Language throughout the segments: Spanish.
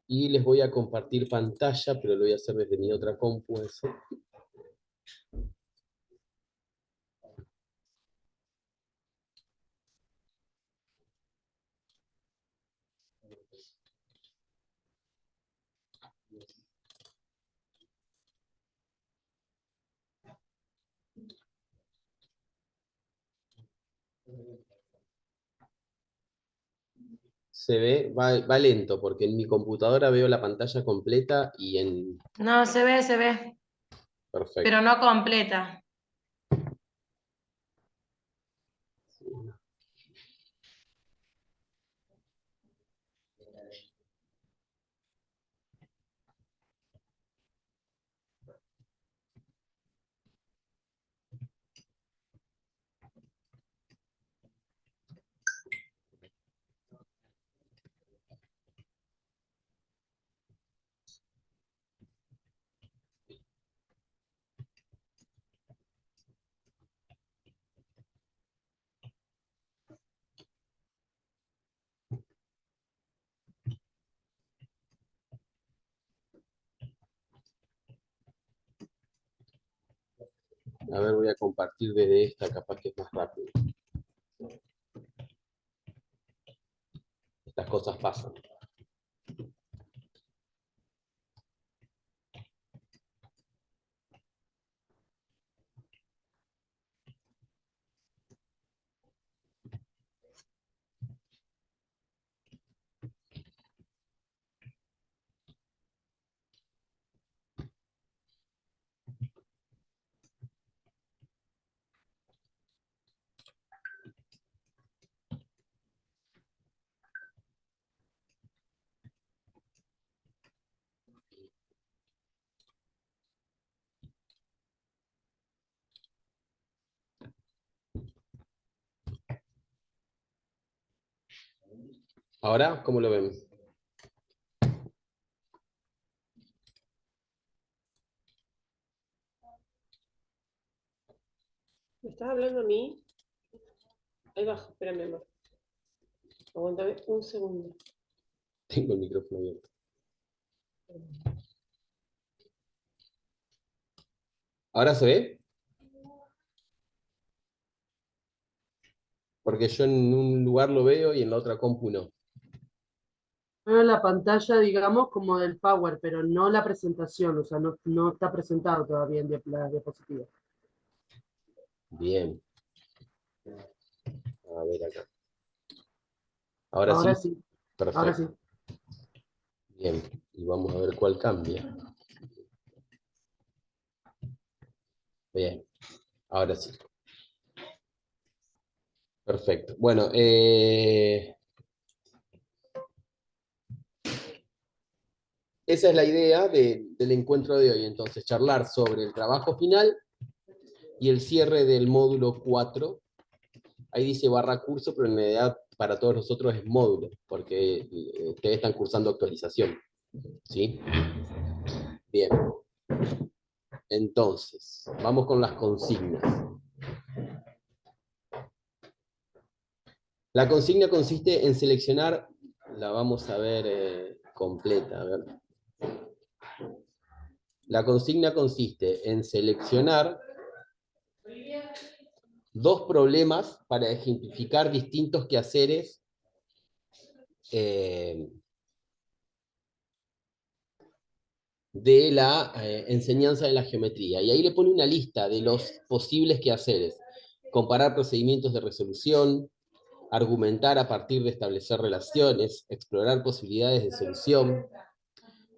Y les voy a compartir pantalla, pero lo voy a hacer desde mi otra compu eso. Se ve, va lento, porque en mi computadora veo la pantalla completa y en... No, se ve, Perfecto. pero no completa. A ver, voy a compartir desde esta, capaz que es más rápido. Estas cosas pasan. Ahora, ¿cómo lo ven? ¿Me estás hablando a mí? Ahí bajo, espérame, amor. Aguántame un segundo. Tengo el micrófono abierto. ¿Ahora se ve? Porque yo en un lugar lo veo y en la otra compu no. Veo la pantalla, digamos, como del Power, pero no la presentación, o sea, no está presentado todavía en la diapositiva. Bien. A ver acá. Ahora Ahora sí. sí, ahora Perfecto. sí. Bien. Y vamos a ver cuál cambia. Bien. Ahora sí. Perfecto. Bueno, esa es la idea del encuentro de hoy. Entonces, charlar sobre el trabajo final y el cierre del módulo 4. Ahí dice barra curso, pero en realidad para todos nosotros es módulo, porque ustedes están cursando actualización. ¿Sí? Bien. Entonces, vamos con las consignas. La consigna consiste en seleccionar, la vamos a ver completa. A ver. La consigna consiste en seleccionar dos problemas para ejemplificar distintos quehaceres de la enseñanza de la geometría. Y ahí le pone una lista de los posibles quehaceres. Comparar procedimientos de resolución, argumentar a partir de establecer relaciones, explorar posibilidades de solución,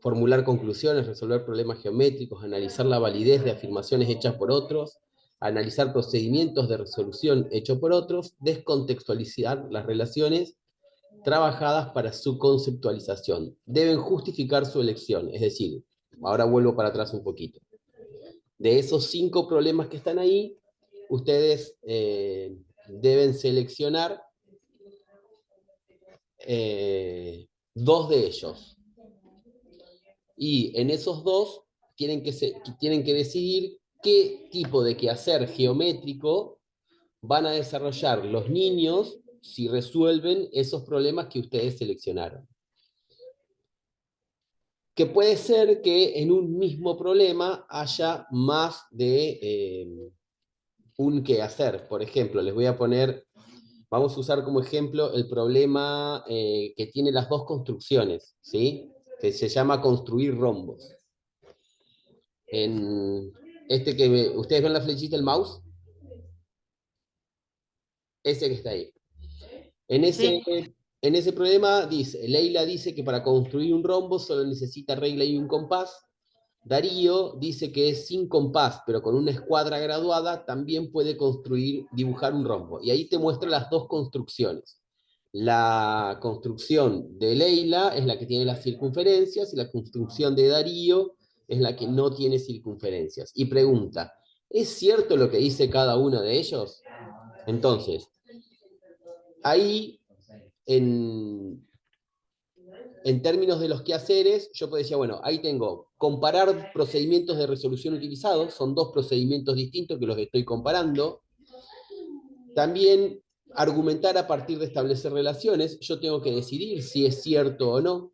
formular conclusiones, resolver problemas geométricos, analizar la validez de afirmaciones hechas por otros, analizar procedimientos de resolución hechos por otros, descontextualizar las relaciones trabajadas para su conceptualización. Deben justificar su elección, es decir, ahora vuelvo para atrás un poquito. De esos 5 problemas que están ahí, ustedes deben seleccionar 2 de ellos. Y en esos 2 tienen que decidir qué tipo de quehacer geométrico van a desarrollar los niños si resuelven esos problemas que ustedes seleccionaron. que puede ser que en un mismo problema haya más de un quehacer. Por ejemplo, les voy a poner, vamos a usar como ejemplo el problema que tiene las dos construcciones, ¿sí? Que se llama construir rombos. En este ¿ustedes ven la flechita del mouse? Ese que está ahí. En ese, Sí. en ese problema dice, Leila dice que para construir un rombo solo necesita regla y un compás. Darío dice que es sin compás, pero con una escuadra graduada también puede dibujar un rombo. Y ahí te muestra las dos construcciones. La construcción de Leila es la que tiene las circunferencias y la construcción de Darío es la que no tiene circunferencias. Y pregunta, ¿es cierto lo que dice cada uno de ellos? Entonces, ahí en términos de los quehaceres, yo decía, bueno, ahí tengo comparar procedimientos de resolución utilizados, son dos procedimientos distintos que los estoy comparando. También argumentar a partir de establecer relaciones, yo tengo que decidir si es cierto o no.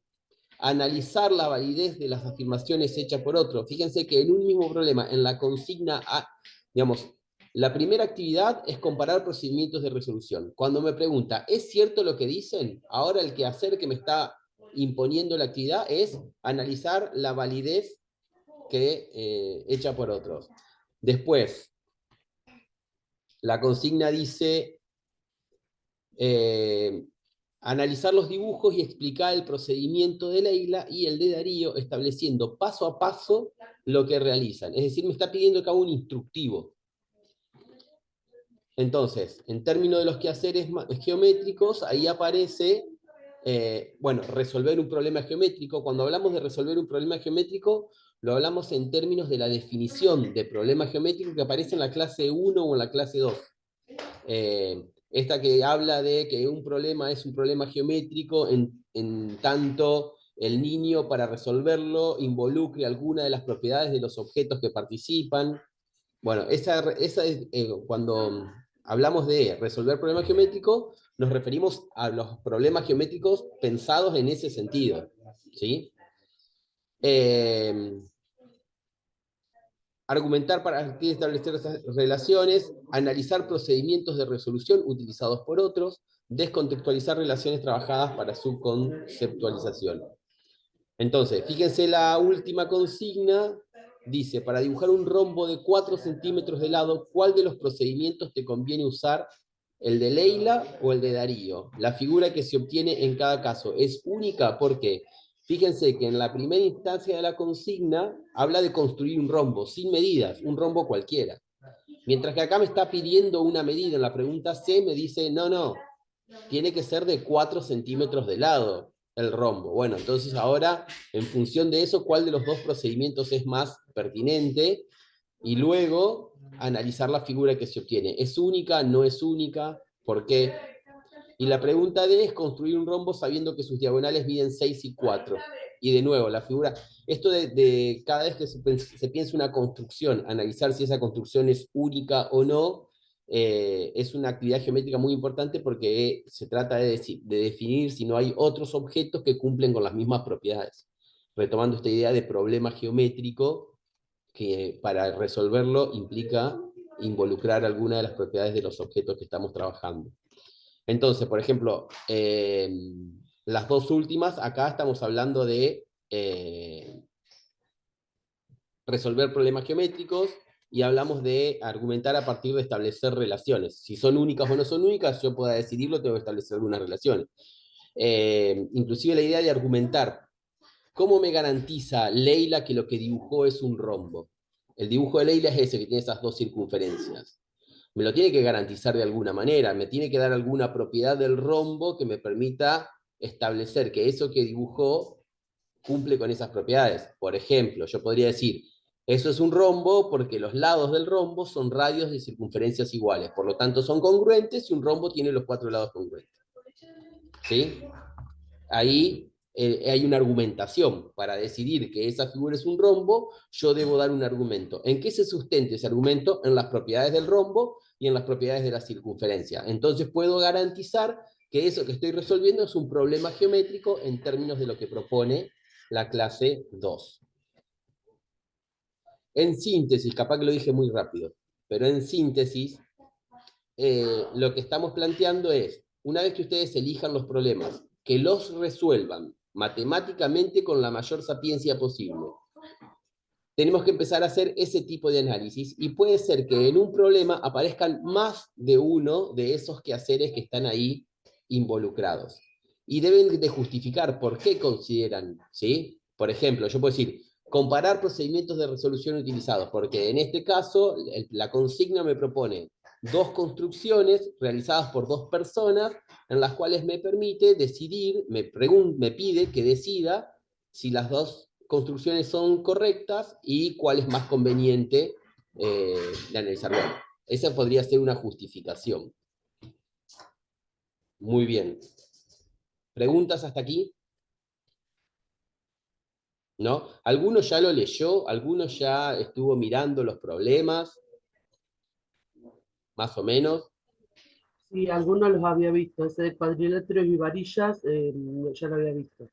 Analizar la validez de las afirmaciones hechas por otro. Fíjense que en un mismo problema, en la consigna A, digamos, la primera actividad es comparar procedimientos de resolución. Cuando me pregunta, ¿es cierto lo que dicen? Ahora el quehacer que me está imponiendo la actividad es analizar la validez hecha por otros. Después, la consigna dice analizar los dibujos y explicar el procedimiento de Leila y el de Darío, estableciendo paso a paso lo que realizan. Es decir, me está pidiendo que haga un instructivo. Entonces, en términos de los quehaceres geométricos, ahí aparece, bueno, resolver un problema geométrico. Cuando hablamos de resolver un problema geométrico, lo hablamos en términos de la definición de problema geométrico que aparece en la clase 1 o en la clase 2. Esta que habla de que un problema es un problema geométrico en tanto el niño para resolverlo involucre alguna de las propiedades de los objetos que participan. Bueno, esa es, cuando hablamos de resolver problemas geométricos, nos referimos a los problemas geométricos pensados en ese sentido, ¿sí? Argumentar para establecer esas relaciones, analizar procedimientos de resolución utilizados por otros, descontextualizar relaciones trabajadas para su conceptualización. Entonces, fíjense la última consigna, dice, para dibujar un rombo de 4 centímetros de lado, ¿cuál de los procedimientos te conviene usar? ¿El de Leila o el de Darío? La figura que se obtiene en cada caso es única, ¿por qué? Fíjense que en la primera instancia de la consigna habla de construir un rombo, sin medidas, un rombo cualquiera. Mientras que acá me está pidiendo una medida, en la pregunta C me dice, no, tiene que ser de 4 centímetros de lado el rombo. Bueno, entonces ahora, en función de eso, ¿cuál de los dos procedimientos es más pertinente? Y luego, analizar la figura que se obtiene. ¿Es única? ¿No es única? ¿Por qué? Y la pregunta D es construir un rombo sabiendo que sus diagonales miden 6 y 4. Y de nuevo, la figura, esto de cada vez que se piensa una construcción, analizar si esa construcción es única o no, es una actividad geométrica muy importante porque se trata de definir si no hay otros objetos que cumplen con las mismas propiedades. Retomando esta idea de problema geométrico, que para resolverlo implica involucrar alguna de las propiedades de los objetos que estamos trabajando. Entonces, por ejemplo, las dos últimas, acá estamos hablando de resolver problemas geométricos y hablamos de argumentar a partir de establecer relaciones. Si son únicas o no son únicas, yo pueda decidirlo, tengo que establecer algunas relaciones. Inclusive la idea de argumentar. ¿Cómo me garantiza Leila que lo que dibujó es un rombo? El dibujo de Leila es ese, que tiene esas dos circunferencias. Me lo tiene que garantizar de alguna manera, me tiene que dar alguna propiedad del rombo que me permita establecer que eso que dibujó cumple con esas propiedades. Por ejemplo, yo podría decir, eso es un rombo porque los lados del rombo son radios de circunferencias iguales, por lo tanto son congruentes y un rombo tiene los 4 lados congruentes. ¿Sí? Ahí hay una argumentación. Para decidir que esa figura es un rombo, yo debo dar un argumento. ¿En qué se sustenta ese argumento? En las propiedades del rombo y en las propiedades de la circunferencia. Entonces puedo garantizar que eso que estoy resolviendo es un problema geométrico en términos de lo que propone la clase 2. En síntesis, capaz que lo dije muy rápido, pero en síntesis, lo que estamos planteando es, una vez que ustedes elijan los problemas, que los resuelvan matemáticamente con la mayor sapiencia posible. Tenemos que empezar a hacer ese tipo de análisis y puede ser que en un problema aparezcan más de uno de esos quehaceres que están ahí involucrados. Y deben de justificar por qué consideran, ¿sí? Por ejemplo, yo puedo decir, comparar procedimientos de resolución utilizados, porque en este caso la consigna me propone dos construcciones realizadas por dos personas en las cuales me permite decidir, me pide que decida si las dos construcciones son correctas y cuál es más conveniente de analizar. Bueno, esa podría ser una justificación. Muy bien. ¿Preguntas hasta aquí? ¿No? ¿Alguno ya lo leyó? ¿Alguno ya estuvo mirando los problemas? Más o menos. Sí, algunos los había visto. Ese de cuadriláteros y varillas ya lo había visto.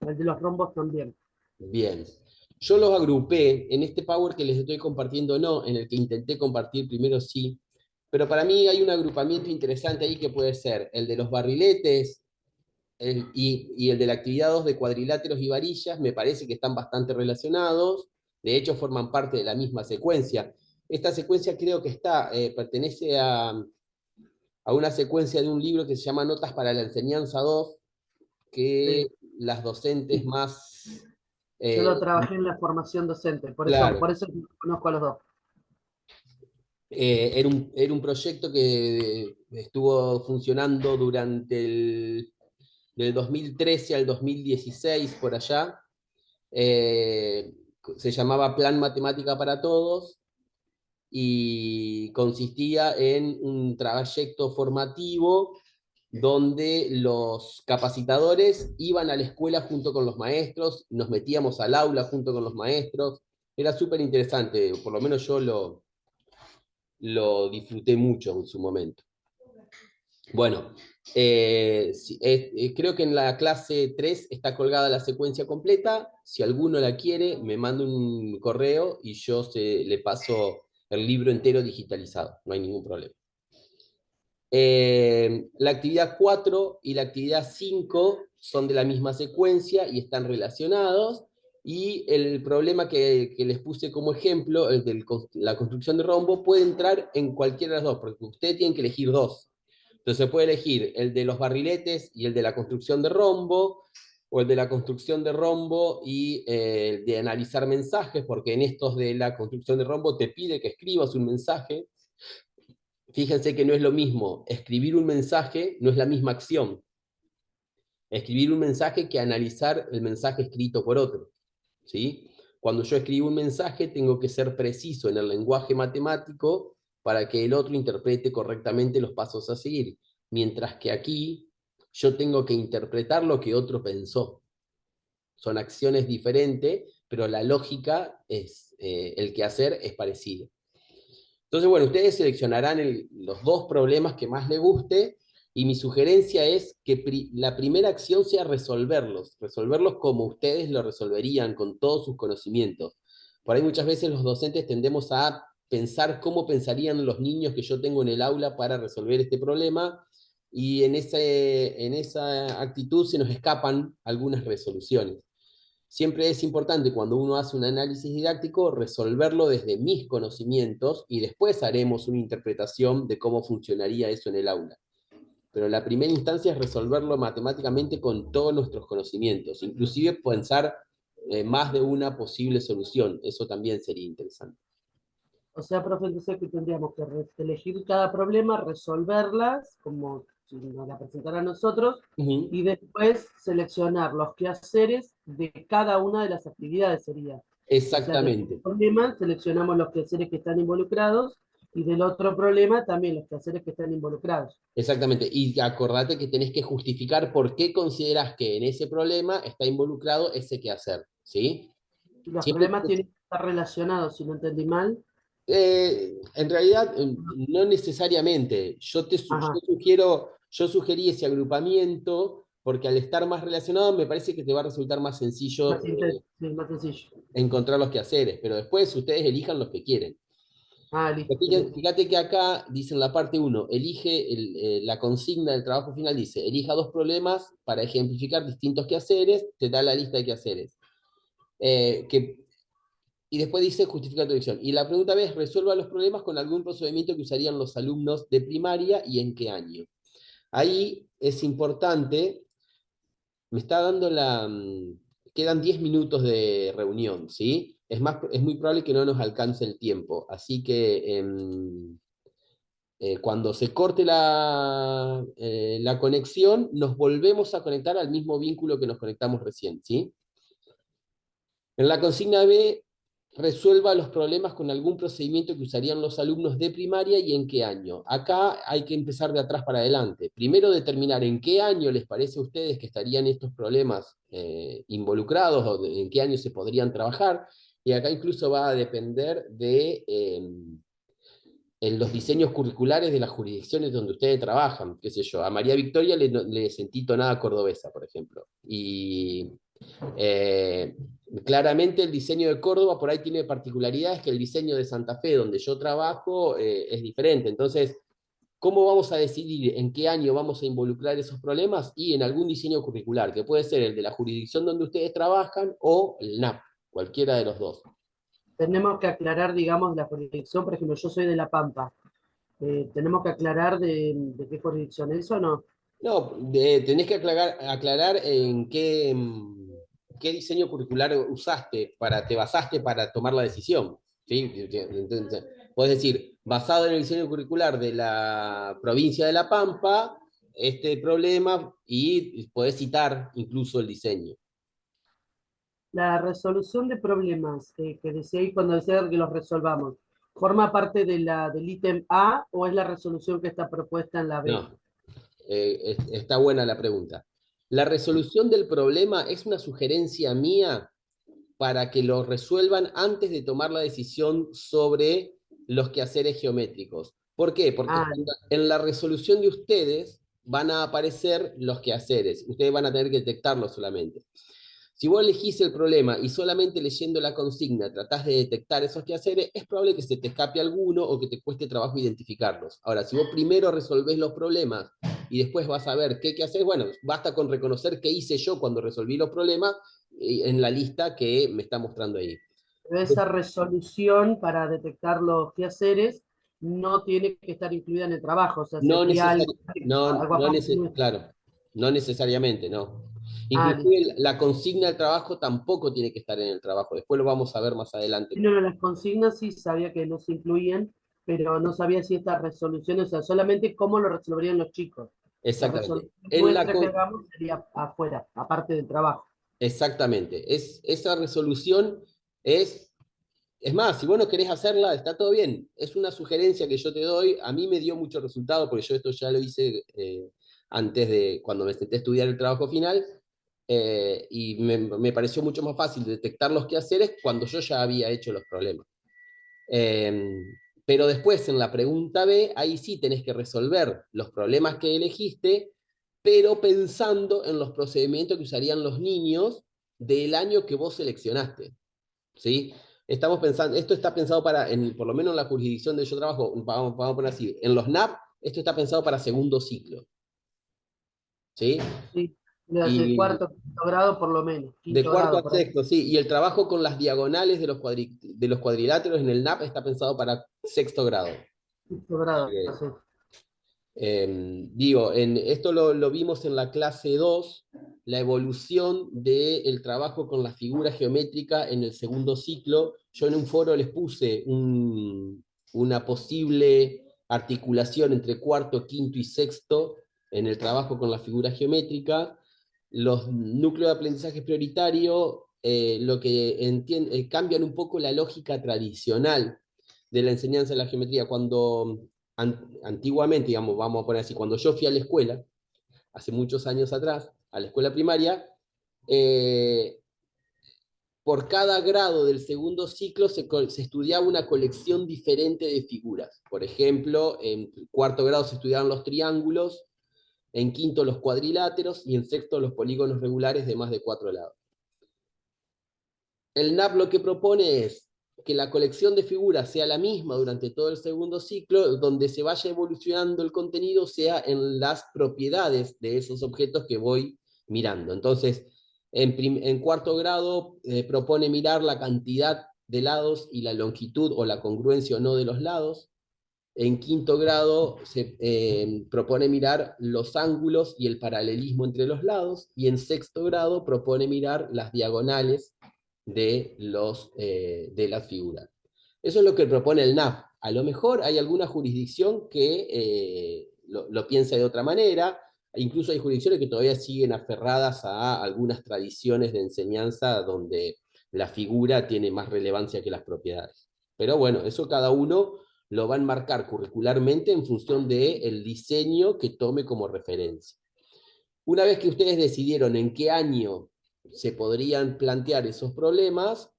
El de los rombos también. Bien. Yo los agrupé en este Power que les estoy compartiendo, no, en el que intenté compartir primero sí, pero para mí hay un agrupamiento interesante ahí que puede ser el de los barriletes y el de la actividad 2 de cuadriláteros y varillas, me parece que están bastante relacionados, de hecho forman parte de la misma secuencia. Esta secuencia creo que pertenece a una secuencia de un libro que se llama Notas para la Enseñanza 2, que Sí. las docentes más... Yo lo trabajé en la formación docente, claro, por eso conozco a los dos. era un proyecto que estuvo funcionando del 2013 al 2016, por allá. Se llamaba Plan Matemática para Todos y consistía en un trayecto formativo donde los capacitadores iban a la escuela junto con los maestros, nos metíamos al aula junto con los maestros. Era súper interesante, por lo menos yo lo disfruté mucho en su momento. Bueno, creo que en la clase 3 está colgada la secuencia completa. Si alguno la quiere, me manda un correo y yo le paso el libro entero digitalizado. No hay ningún problema. La actividad 4 y la actividad 5 son de la misma secuencia y están relacionados. Y el problema que les puse como ejemplo, el de la construcción de rombo, puede entrar en cualquiera de las dos, porque ustedes tienen que elegir dos. Entonces puede elegir el de los barriletes y el de la construcción de rombo, o el de la construcción de rombo y de analizar mensajes, porque en estos de la construcción de rombo te pide que escribas un mensaje. Fíjense que no es lo mismo, escribir un mensaje no es la misma acción. Escribir un mensaje que analizar el mensaje escrito por otro, ¿sí? Cuando yo escribo un mensaje tengo que ser preciso en el lenguaje matemático para que el otro interprete correctamente los pasos a seguir, mientras que aquí yo tengo que interpretar lo que otro pensó. Son acciones diferentes, pero la lógica es, el quehacer es parecido. Entonces, bueno, ustedes seleccionarán los dos problemas que más les guste y mi sugerencia es que la primera acción sea resolverlos como ustedes lo resolverían con todos sus conocimientos. Por ahí muchas veces los docentes tendemos a pensar cómo pensarían los niños que yo tengo en el aula para resolver este problema y en esa actitud se nos escapan algunas resoluciones. Siempre es importante cuando uno hace un análisis didáctico resolverlo desde mis conocimientos y después haremos una interpretación de cómo funcionaría eso en el aula. Pero la primera instancia es resolverlo matemáticamente con todos nuestros conocimientos, inclusive pensar más de una posible solución, eso también sería interesante. O sea, profe, entonces que tendríamos que elegir cada problema, resolverlas, como si nos la presentara a nosotros, y después seleccionar los quehaceres de cada una de las actividades sería. Exactamente. O sea, del problema seleccionamos los quehaceres que están involucrados y del otro problema también los quehaceres que están involucrados. Exactamente, y acordate que tenés que justificar por qué consideras que en ese problema está involucrado ese quehacer, ¿sí? Y los Siempre problemas tienen que estar relacionados, si no entendí mal. En realidad, no necesariamente. Yo sugerí ese agrupamiento porque al estar más relacionado me parece que te va a resultar más sencillo Más simple, sí, más sencillo. encontrar los quehaceres, pero después ustedes elijan los que quieren. Ah, listo. Fíjate que acá dice en la parte 1, la consigna del trabajo final dice, elija 2 problemas para ejemplificar distintos quehaceres, te da la lista de quehaceres. Y después dice justifica tu elección. Y la pregunta B es, resuelva los problemas con algún procedimiento que usarían los alumnos de primaria y en qué año. Ahí es importante, me está dando quedan 10 minutos de reunión, ¿sí? Es muy probable que no nos alcance el tiempo, así que cuando se corte la conexión, nos volvemos a conectar al mismo vínculo que nos conectamos recién, ¿sí? En la consigna B, resuelva los problemas con algún procedimiento que usarían los alumnos de primaria y en qué año. Acá hay que empezar de atrás para adelante. Primero determinar en qué año les parece a ustedes que estarían estos problemas involucrados o en qué año se podrían trabajar. Y acá incluso va a depender de en los diseños curriculares de las jurisdicciones donde ustedes trabajan. Qué sé yo, a María Victoria le sentí tonada cordobesa, por ejemplo. Y claramente el diseño de Córdoba por ahí tiene particularidades que el diseño de Santa Fe, donde yo trabajo, es diferente. Entonces, ¿cómo vamos a decidir en qué año vamos a involucrar esos problemas? Y en algún diseño curricular, que puede ser el de la jurisdicción donde ustedes trabajan o el NAP, cualquiera de los dos. Tenemos que aclarar, digamos, la jurisdicción. Por ejemplo, yo soy de La Pampa. ¿Tenemos que aclarar de qué jurisdicción es o no? No, tenés que aclarar en qué diseño curricular te basaste para tomar la decisión. ¿Sí? Entonces, podés decir, basado en el diseño curricular de la provincia de La Pampa, este problema, y podés citar incluso el diseño. La resolución de problemas que decía ahí cuando decía que los resolvamos, ¿forma parte del ítem A o es la resolución que está propuesta en la B? No, está buena la pregunta. La resolución del problema es una sugerencia mía para que lo resuelvan antes de tomar la decisión sobre los quehaceres geométricos. ¿Por qué? Porque en la resolución de ustedes van a aparecer los quehaceres. Ustedes van a tener que detectarlos solamente. Si vos elegís el problema y solamente leyendo la consigna tratás de detectar esos quehaceres, es probable que se te escape alguno o que te cueste trabajo identificarlos. Ahora, si vos primero resolvés los problemas y después vas a ver qué hacer, bueno, basta con reconocer qué hice yo cuando resolví los problemas en la lista que me está mostrando ahí. Pero esa resolución para detectar los quehaceres no tiene que estar incluida en el trabajo, o sea, No sería algo aparte. claro, no necesariamente, no. Listo. Inclusive la consigna del trabajo tampoco tiene que estar en el trabajo, después lo vamos a ver más adelante. No, las consignas sí sabía que no se incluían, pero no sabía si estas resoluciones, o sea, solamente cómo lo resolverían los chicos. La Exactamente. resolución nuestra que hagamos sería afuera, aparte del trabajo. Exactamente. Esa resolución es más, si vos no querés hacerla, está todo bien. Es una sugerencia que yo te doy. A mí me dio mucho resultado, porque yo esto ya lo hice antes de cuando me senté a estudiar el trabajo final, y me pareció mucho más fácil detectar los quehaceres cuando yo ya había hecho los problemas. Pero después en la pregunta B, ahí sí tenés que resolver los problemas que elegiste, pero pensando en los procedimientos que usarían los niños del año que vos seleccionaste. ¿Sí? Estamos pensando, esto está pensado por lo menos en la jurisdicción donde yo trabajo, vamos a poner así, en los NAP, esto está pensado para segundo ciclo. ¿Sí? Sí, de cuarto, quinto grado por lo menos. De cuarto Grado, a sexto, sí. Y el trabajo con las diagonales de los cuadriláteros en el NAP está pensado para sexto grado. Quinto grado, sí. Esto lo vimos en la clase 2, la evolución del trabajo con la figura geométrica en el segundo ciclo. Yo en un foro les puse una posible articulación entre cuarto, quinto y sexto en el trabajo con la figura geométrica. Los núcleos de aprendizaje prioritario lo que cambian un poco la lógica tradicional de la enseñanza de la geometría. Cuando antiguamente, digamos, vamos a poner así, cuando yo fui a la escuela, hace muchos años atrás, a la escuela primaria, por cada grado del segundo ciclo se estudiaba una colección diferente de figuras. Por ejemplo, en cuarto grado se estudiaban los triángulos, en quinto los cuadriláteros y en sexto los polígonos regulares de más de 4 lados. El NAP lo que propone es que la colección de figuras sea la misma durante todo el segundo ciclo, donde se vaya evolucionando el contenido sea en las propiedades de esos objetos que voy mirando. Entonces, en cuarto grado propone mirar la cantidad de lados y la longitud o la congruencia o no de los lados. En quinto grado se propone mirar los ángulos y el paralelismo entre los lados, y en sexto grado propone mirar las diagonales de las figuras. Eso es lo que propone el NAP. A lo mejor hay alguna jurisdicción que lo piensa de otra manera, incluso hay jurisdicciones que todavía siguen aferradas a algunas tradiciones de enseñanza donde la figura tiene más relevancia que las propiedades. Pero bueno, eso cada uno lo va a enmarcar curricularmente en función del diseño que tome como referencia. Una vez que ustedes decidieron en qué año se podrían plantear esos problemas,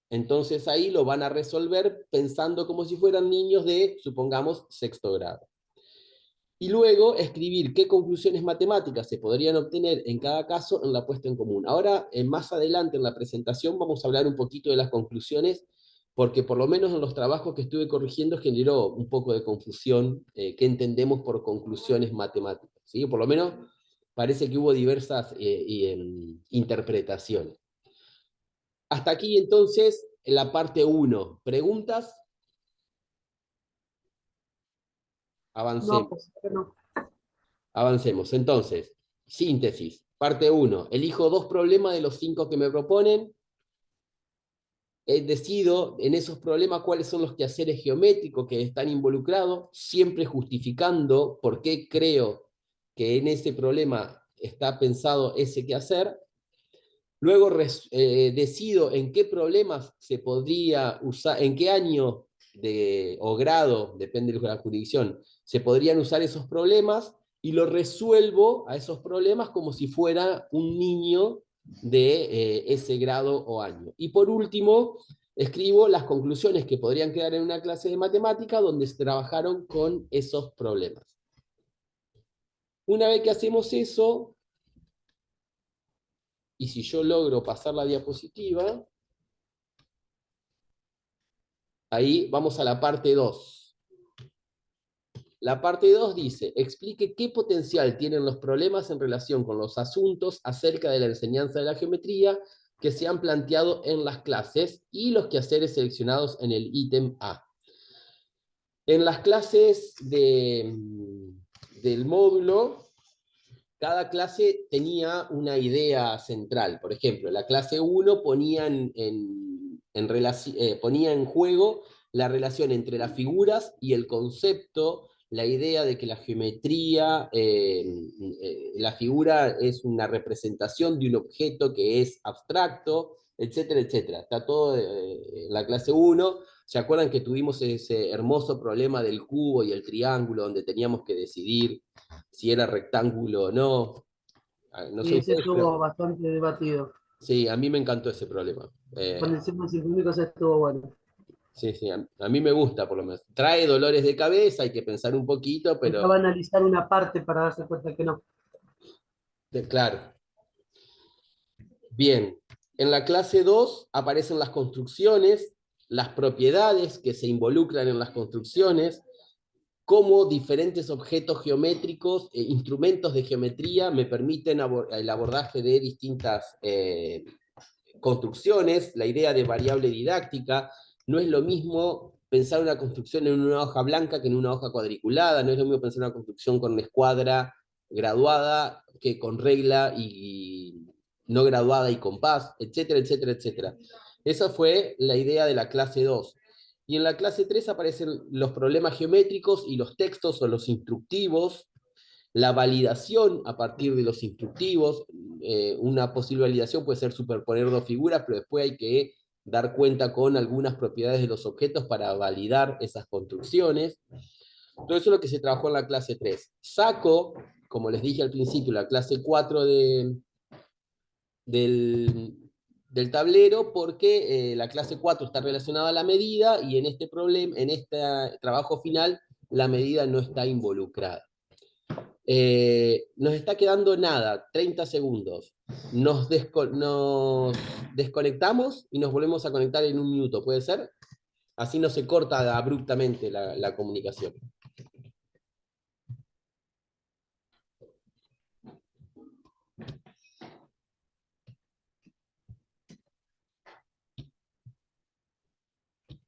entonces ahí lo van a resolver pensando como si fueran niños de, supongamos, sexto grado. Y luego escribir qué conclusiones matemáticas se podrían obtener en cada caso en la puesta en común. Ahora, más adelante en la presentación, vamos a hablar un poquito de las conclusiones, porque por lo menos en los trabajos que estuve corrigiendo generó un poco de confusión qué entendemos por conclusiones matemáticas, ¿sí? Por lo menos parece que hubo diversas interpretaciones. Hasta aquí entonces la parte 1. ¿Preguntas? Avancemos. No, pues no. Avancemos. Entonces, síntesis. Parte 1. Elijo 2 problemas de los 5 que me proponen. Decido en esos problemas cuáles son los quehaceres geométricos que están involucrados, siempre justificando por qué creo que en ese problema está pensado ese quehacer. Luego decido en qué problemas se podría usar, en qué año o grado, depende de la jurisdicción, se podrían usar esos problemas, y lo resuelvo a esos problemas como si fuera un niño de ese grado o año. Y por último, escribo las conclusiones que podrían quedar en una clase de matemática donde se trabajaron con esos problemas. Una vez que hacemos eso, y si yo logro pasar la diapositiva, ahí vamos a la parte 2. La parte 2 dice, explique qué potencial tienen los problemas en relación con los asuntos acerca de la enseñanza de la geometría que se han planteado en las clases y los quehaceres seleccionados en el ítem A. En las clases del módulo, cada clase tenía una idea central. Por ejemplo, la clase 1 ponía en juego la relación entre las figuras y el concepto, la idea de que la geometría, la figura es una representación de un objeto que es abstracto, etcétera, etcétera. Está todo en la clase 1. ¿Se acuerdan que tuvimos ese hermoso problema del cubo y el triángulo, donde teníamos que decidir si era rectángulo o no? No sé Y ese ustedes, pero estuvo bastante debatido. sí, a mí me encantó ese problema. Con el signo científico ese estuvo bueno. Sí, sí, a mí me gusta por lo menos. Trae dolores de cabeza, hay que pensar un poquito, pero Estaba a analizar una parte para darse cuenta que no. claro. Bien, en la clase 2 aparecen las construcciones, las propiedades que se involucran en las construcciones, cómo diferentes objetos geométricos, instrumentos de geometría me permiten el abordaje de distintas construcciones, la idea de variable didáctica. No es lo mismo pensar una construcción en una hoja blanca que en una hoja cuadriculada, no es lo mismo pensar una construcción con una escuadra graduada que con regla y no graduada y compás, etcétera, etcétera, etcétera. Esa fue la idea de la clase 2. Y en la clase 3 aparecen los problemas geométricos y los textos o los instructivos, la validación a partir de los instructivos. Una posible validación puede ser superponer dos figuras, pero después hay que dar cuenta con algunas propiedades de los objetos para validar esas construcciones. Todo eso es lo que se trabajó en la clase 3. Saco, como les dije al principio, la clase 4 del tablero, porque la clase 4 está relacionada a la medida, y en este trabajo final la medida no está involucrada. Nos está quedando nada, 30 segundos. Nos desconectamos y nos volvemos a conectar en 1 minuto, ¿puede ser? Así no se corta abruptamente la comunicación.